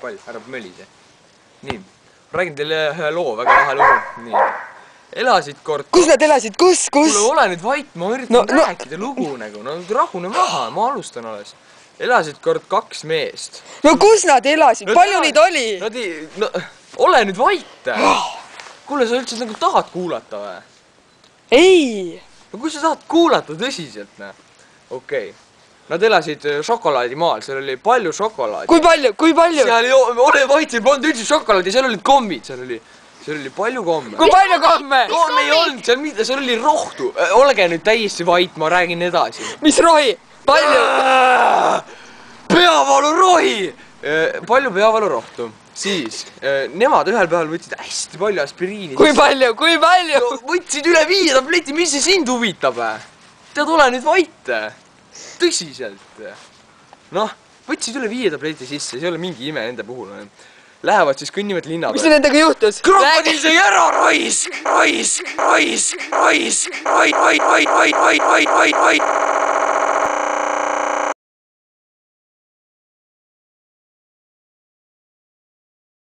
pall, ära mölise. Nii, räägin teile ühe loo, väga lahe loo. Nii, elasid kord... Kus nad elasid? Kus? Kuule, ole nüüd vait, ma üritan rääkida lugu nagu. No rahune maha, ma alustan alles. Elasid kord 2 meest. No kus nad elasid? Palju neid oli? No ole nüüd vait. Kuule, sa üldse nagu tahad kuulata või? Ei! No kui sa tahad kuulata tõsiselt, ne? Okei. Nad elasid šokolaadimaal, seal oli palju šokolaadi. Kui palju? Kui palju? Seal ole vait, seal polnud üldse šokolaadi, seal olid kommid, seal oli palju komme. Kui palju komme? Komme ei olnud, seal oli rohtu. Olge nüüd täiesti vait, ma räägin edasi. Mis rohi? Palju? Peavalurohi! Palju peavalurohtu. Siis, nemad ühel päeval võtsid hästi palju aspiriini. Kui palju? Kui palju? No, võtsid üle 5 tableti, mis see sind huvitab? Tead, ole nüüd vait. Tõsiselt. Noh, võtsid üle 5 tableti sisse, see ei ole mingi ime nende puhul. Lähevad siis kõnnivad linna peal. Mis nendega juhtus? Krokodil sai ära, raisk!